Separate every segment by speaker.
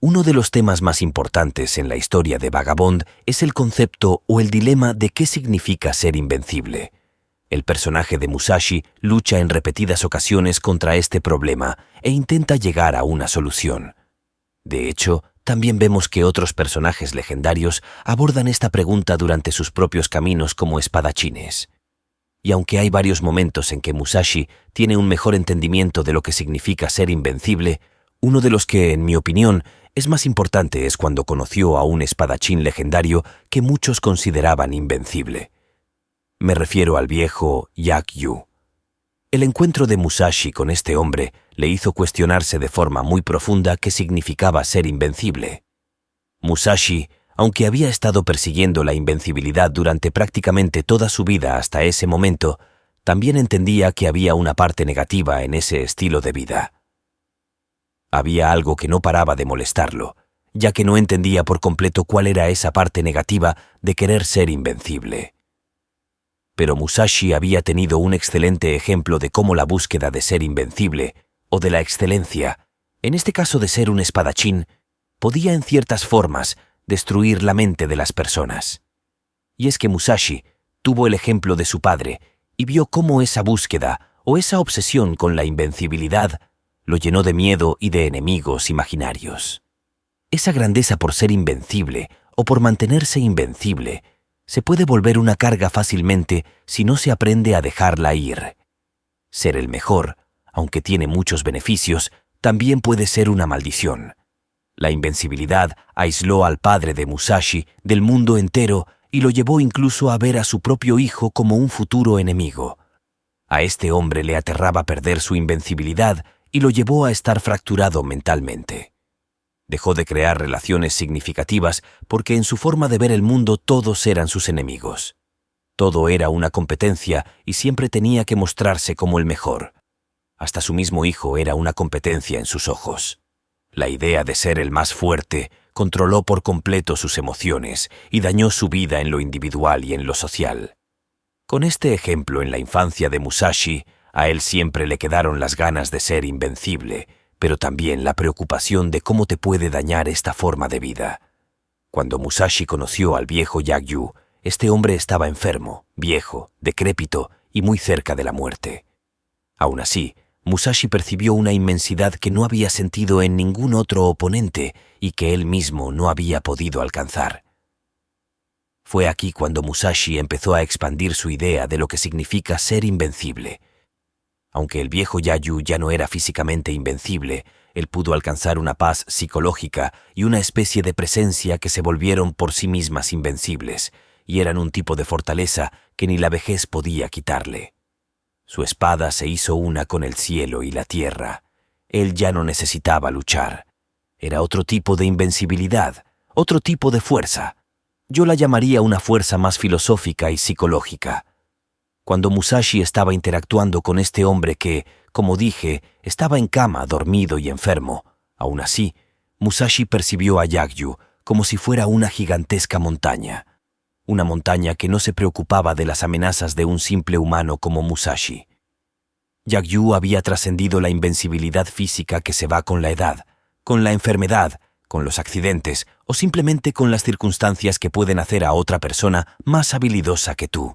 Speaker 1: Uno de los temas más importantes en la historia de Vagabond es el concepto o el dilema de qué significa ser invencible. El personaje de Musashi lucha en repetidas ocasiones contra este problema e intenta llegar a una solución. De hecho, también vemos que otros personajes legendarios abordan esta pregunta durante sus propios caminos como espadachines. Y aunque hay varios momentos en que Musashi tiene un mejor entendimiento de lo que significa ser invencible, uno de los que, en mi opinión, es más importante es cuando conoció a un espadachín legendario que muchos consideraban invencible. Me refiero al viejo Yagyu. El encuentro de Musashi con este hombre le hizo cuestionarse de forma muy profunda qué significaba ser invencible. Musashi, aunque había estado persiguiendo la invencibilidad durante prácticamente toda su vida hasta ese momento, también entendía que había una parte negativa en ese estilo de vida. Había algo que no paraba de molestarlo, ya que no entendía por completo cuál era esa parte negativa de querer ser invencible. Pero Musashi había tenido un excelente ejemplo de cómo la búsqueda de ser invencible, o de la excelencia, en este caso de ser un espadachín, podía en ciertas formas destruir la mente de las personas. Y es que Musashi tuvo el ejemplo de su padre y vio cómo esa búsqueda o esa obsesión con la invencibilidad lo llenó de miedo y de enemigos imaginarios. Esa grandeza por ser invencible o por mantenerse invencible se puede volver una carga fácilmente si no se aprende a dejarla ir. Ser el mejor, aunque tiene muchos beneficios, también puede ser una maldición. La invencibilidad aisló al padre de Musashi del mundo entero y lo llevó incluso a ver a su propio hijo como un futuro enemigo. A este hombre le aterraba perder su invencibilidad y lo llevó a estar fracturado mentalmente. Dejó de crear relaciones significativas porque en su forma de ver el mundo todos eran sus enemigos. Todo era una competencia y siempre tenía que mostrarse como el mejor. Hasta su mismo hijo era una competencia en sus ojos. La idea de ser el más fuerte controló por completo sus emociones y dañó su vida en lo individual y en lo social. Con este ejemplo en la infancia de Musashi, a él siempre le quedaron las ganas de ser invencible, pero también la preocupación de cómo te puede dañar esta forma de vida. Cuando Musashi conoció al viejo Yagyu, este hombre estaba enfermo, viejo, decrépito y muy cerca de la muerte. Aún así, Musashi percibió una inmensidad que no había sentido en ningún otro oponente y que él mismo no había podido alcanzar. Fue aquí cuando Musashi empezó a expandir su idea de lo que significa ser invencible. Aunque el viejo Yagyu ya no era físicamente invencible, él pudo alcanzar una paz psicológica y una especie de presencia que se volvieron por sí mismas invencibles, y eran un tipo de fortaleza que ni la vejez podía quitarle. Su espada se hizo una con el cielo y la tierra. Él ya no necesitaba luchar. Era otro tipo de invencibilidad, otro tipo de fuerza. Yo la llamaría una fuerza más filosófica y psicológica. Cuando Musashi estaba interactuando con este hombre que, como dije, estaba en cama, dormido y enfermo, aún así, Musashi percibió a Yagyu como si fuera una gigantesca montaña. Una montaña que no se preocupaba de las amenazas de un simple humano como Musashi. Yagyu había trascendido la invencibilidad física que se va con la edad, con la enfermedad, con los accidentes o simplemente con las circunstancias que pueden hacer a otra persona más habilidosa que tú.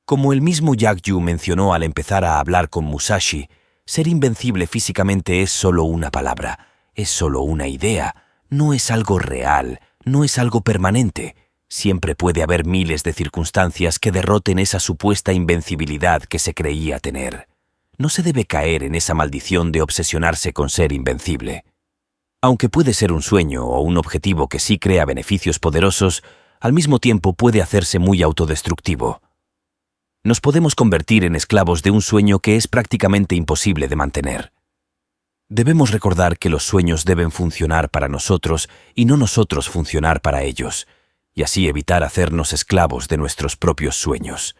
Speaker 1: Como el mismo Yagyu mencionó al empezar a hablar con Musashi, ser invencible físicamente es solo una palabra, es solo una idea, no es algo real, no es algo permanente. Siempre puede haber miles de circunstancias que derroten esa supuesta invencibilidad que se creía tener. No se debe caer en esa maldición de obsesionarse con ser invencible. Aunque puede ser un sueño o un objetivo que sí crea beneficios poderosos, al mismo tiempo puede hacerse muy autodestructivo. Nos podemos convertir en esclavos de un sueño que es prácticamente imposible de mantener. Debemos recordar que los sueños deben funcionar para nosotros y no nosotros funcionar para ellos, y así evitar hacernos esclavos de nuestros propios sueños.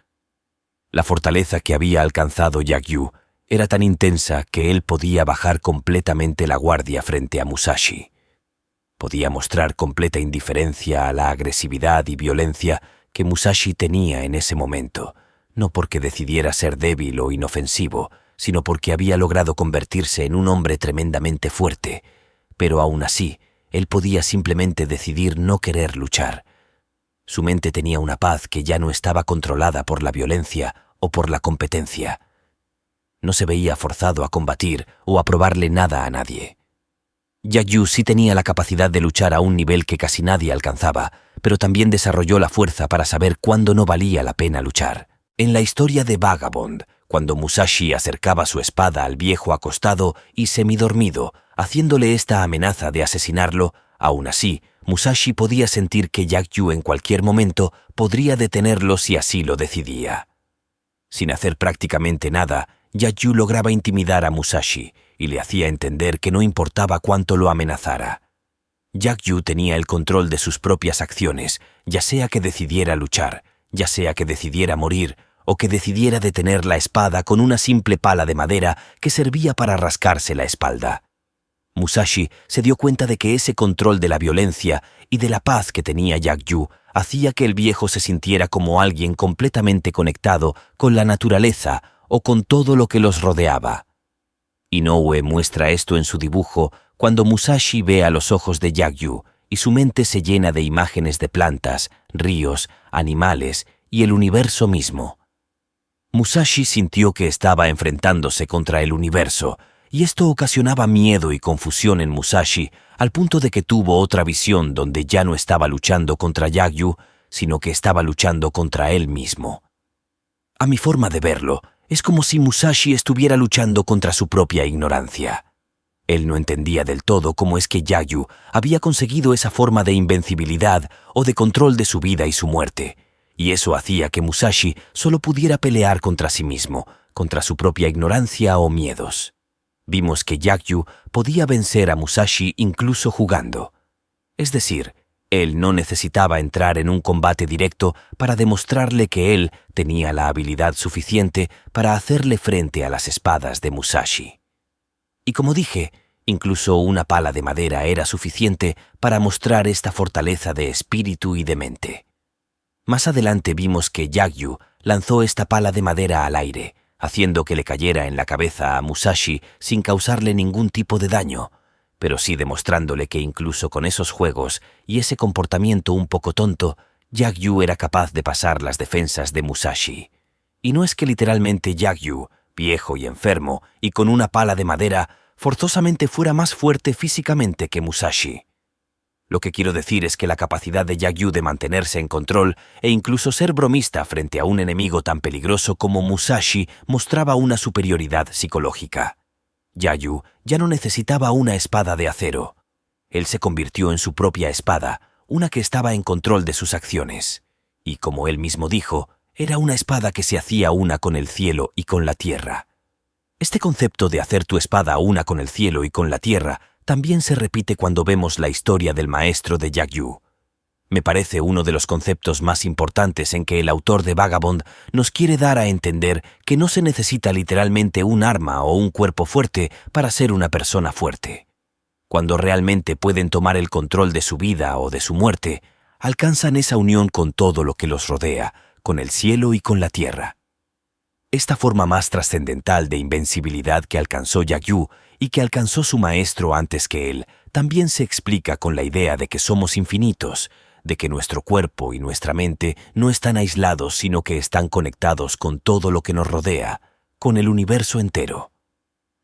Speaker 1: La fortaleza que había alcanzado Yagyu era tan intensa que él podía bajar completamente la guardia frente a Musashi. Podía mostrar completa indiferencia a la agresividad y violencia que Musashi tenía en ese momento, no porque decidiera ser débil o inofensivo, sino porque había logrado convertirse en un hombre tremendamente fuerte, pero aún así, él podía simplemente decidir no querer luchar. Su mente tenía una paz que ya no estaba controlada por la violencia o por la competencia. No se veía forzado a combatir o a probarle nada a nadie. Jagyu sí tenía la capacidad de luchar a un nivel que casi nadie alcanzaba, pero también desarrolló la fuerza para saber cuándo no valía la pena luchar. En la historia de Vagabond, cuando Musashi acercaba su espada al viejo acostado y semidormido, haciéndole esta amenaza de asesinarlo, aún así, Musashi podía sentir que Jagyu en cualquier momento podría detenerlo si así lo decidía. Sin hacer prácticamente nada, Jagyu lograba intimidar a Musashi y le hacía entender que no importaba cuánto lo amenazara. Jagyu tenía el control de sus propias acciones, ya sea que decidiera luchar, ya sea que decidiera morir o que decidiera detener la espada con una simple pala de madera que servía para rascarse la espalda. Musashi se dio cuenta de que ese control de la violencia y de la paz que tenía Jagyu hacía que el viejo se sintiera como alguien completamente conectado con la naturaleza o con todo lo que los rodeaba. Inoue muestra esto en su dibujo cuando Musashi ve a los ojos de Jagyu y su mente se llena de imágenes de plantas, ríos, animales y el universo mismo. Musashi sintió que estaba enfrentándose contra el universo, y esto ocasionaba miedo y confusión en Musashi, al punto de que tuvo otra visión donde ya no estaba luchando contra Jagyu, sino que estaba luchando contra él mismo. A mi forma de verlo, es como si Musashi estuviera luchando contra su propia ignorancia. Él no entendía del todo cómo es que Jagyu había conseguido esa forma de invencibilidad o de control de su vida y su muerte, y eso hacía que Musashi solo pudiera pelear contra sí mismo, contra su propia ignorancia o miedos. Vimos que Jagyu podía vencer a Musashi incluso jugando. Es decir, él no necesitaba entrar en un combate directo para demostrarle que él tenía la habilidad suficiente para hacerle frente a las espadas de Musashi. Y como dije, incluso una pala de madera era suficiente para mostrar esta fortaleza de espíritu y de mente. Más adelante vimos que Jagyu lanzó esta pala de madera al aire, haciendo que le cayera en la cabeza a Musashi sin causarle ningún tipo de daño, pero sí demostrándole que incluso con esos juegos y ese comportamiento un poco tonto, Jagyu era capaz de pasar las defensas de Musashi. Y no es que literalmente Jagyu, viejo y enfermo, y con una pala de madera, forzosamente fuera más fuerte físicamente que Musashi. Lo que quiero decir es que la capacidad de Jagyu de mantenerse en control e incluso ser bromista frente a un enemigo tan peligroso como Musashi mostraba una superioridad psicológica. Jagyu ya no necesitaba una espada de acero. Él se convirtió en su propia espada, una que estaba en control de sus acciones. Y como él mismo dijo, era una espada que se hacía una con el cielo y con la tierra. Este concepto de hacer tu espada una con el cielo y con la tierra también se repite cuando vemos la historia del maestro de Jagyu. Me parece uno de los conceptos más importantes en que el autor de Vagabond nos quiere dar a entender que no se necesita literalmente un arma o un cuerpo fuerte para ser una persona fuerte. Cuando realmente pueden tomar el control de su vida o de su muerte, alcanzan esa unión con todo lo que los rodea, con el cielo y con la tierra. Esta forma más trascendental de invencibilidad que alcanzó Jagyu y que alcanzó su maestro antes que él, también se explica con la idea de que somos infinitos, de que nuestro cuerpo y nuestra mente no están aislados, sino que están conectados con todo lo que nos rodea, con el universo entero.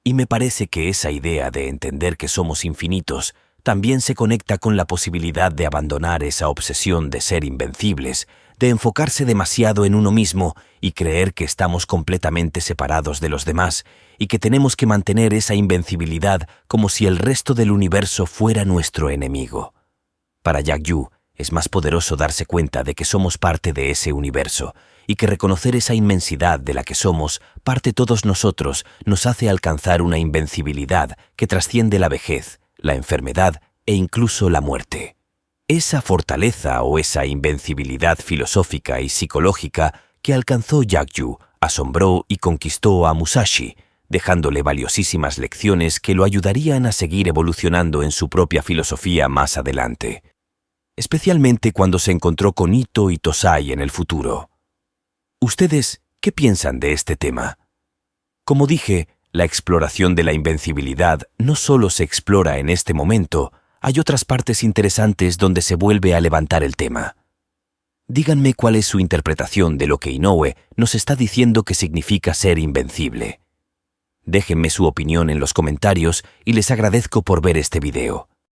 Speaker 1: Y me parece que esa idea de entender que somos infinitos también se conecta con la posibilidad de abandonar esa obsesión de ser invencibles, de enfocarse demasiado en uno mismo y creer que estamos completamente separados de los demás y que tenemos que mantener esa invencibilidad como si el resto del universo fuera nuestro enemigo. Para Jagyu, es más poderoso darse cuenta de que somos parte de ese universo y que reconocer esa inmensidad de la que somos parte todos nosotros nos hace alcanzar una invencibilidad que trasciende la vejez, la enfermedad e incluso la muerte. Esa fortaleza o esa invencibilidad filosófica y psicológica que alcanzó Jagyu asombró y conquistó a Musashi, dejándole valiosísimas lecciones que lo ayudarían a seguir evolucionando en su propia filosofía más adelante, especialmente cuando se encontró con Ito y Tosai en el futuro. ¿Ustedes qué piensan de este tema? Como dije, La exploración de la invencibilidad no solo se explora en este momento, hay otras partes interesantes donde se vuelve a levantar el tema. Díganme cuál es su interpretación de lo que Inoue nos está diciendo que significa ser invencible. Déjenme su opinión en los comentarios y les agradezco por ver este video.